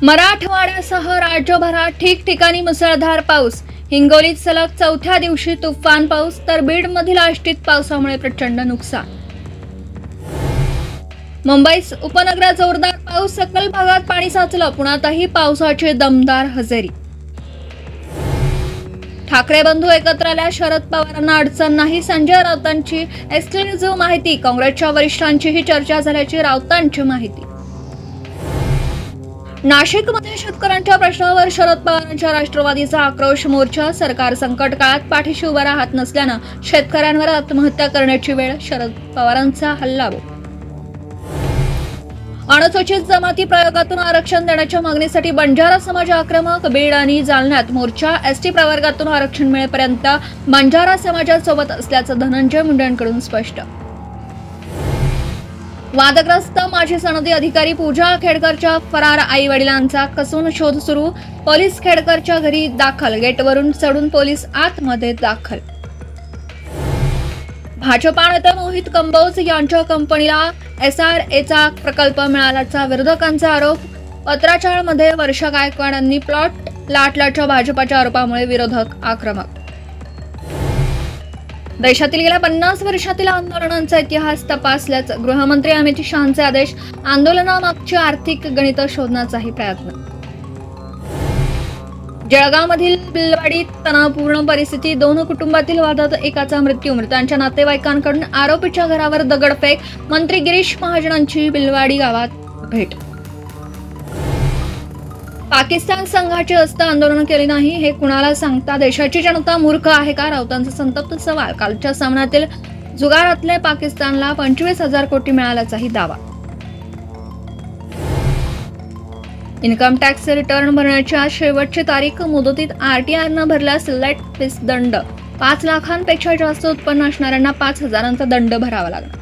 मराठवाड्यासह राज्यभरात ठिकठिकाणी मुसळधार पाऊस। हिंगोलीत सलग चौथ्या दिवशी तुफान पाऊस, तर बीडमधील आष्टीत पावसामुळे प्रचंड नुकसान। मुंबईत उपनगरात जोरदार पाऊस, सकल भागात पाणी साचलं। पुण्यातही पावसाची दमदार हजेरी। ठाकरे बंधू एकत्र आल्या, शरद पवारांना अडचण नाही, संजय राऊतांची एक्सक्लुझिव्ह माहिती। काँग्रेसच्या वरिष्ठांचीही चर्चा झाल्याची राऊतांची माहिती। नाशिकमध्ये शेतकऱ्यांच्या प्रश्नावर शरद पवारांच्या राष्ट्रवादीचा आक्रोश मोर्चा। सरकार संकट काळात पाठीशी उभा राहत नसल्यानं शेतकऱ्यांवर आत्महत्या करण्याची वेळ, शरद पवारांचा हल्लाबोल। अनुसूचित जमाती प्रयोगातून आरक्षण देण्याच्या मागणीसाठी बंजारा समाज आक्रमक। बीड आणि जालन्यात मोर्चा। एसटी प्रवर्गातून आरक्षण मिळेपर्यंत बंजारा समाजासोबत असल्याचं धनंजय मुंडेंकडून स्पष्ट। वादग्रस्त माजी सनदी अधिकारी पूजा खेडकरच्या फरार आई वडिलांचा कसून शोध सुरू। पोलीस खेडकरच्या घरी दाखल, गेटवरून चढून पोलीस आतमध्ये दाखल। भाजपा नेते मोहित कंबोज यांच्या कंपनीला SRAचा प्रकल्प मिळाल्याचा विरोधकांचा आरोप। पत्राचारमध्ये वर्षा गायकवाडांनी प्लॉट लाटल्याच्या भाजपाच्या आरोपामुळे विरोधक आक्रमक। देशातील गेल्या 50 वर्षातील आंदोलनांचा इतिहास तपासल्याचं गृहमंत्री अमित शहांचे आदेश। आंदोलनामागची आर्थिक गणितं शोधण्याचाही प्रयत्न। जळगावमधील बिलवाडीत तणावपूर्ण परिस्थिती, 2 कुटुंबातील वादात एकाचा मृत्यू। मृतांच्या नातेवाईकांकडून आरोपीच्या घरावर दगडफेक। मंत्री गिरीश महाजनांची बिलवाडी गावात भेट। पाकिस्तान संघाची हस्त आंदोलन केली नाही, हे कुणाला सांगता? देशाची जनता मूर्ख आहे का? राऊतांचा संतप्त सवाल। कालच्या सामन्यातील जुगारातले पाकिस्तानला 25,000 कोटी मिळाल्याचाही दावा। इन्कम टॅक्स रिटर्न भरण्याची आज शेवटची तारीख। मुदतीत RTR न भरल्यास लेट फीस दंड। 5 लाखांपेक्षा जास्त उत्पन्न असणाऱ्यांना 5,000चा दंड भरावा लागणार।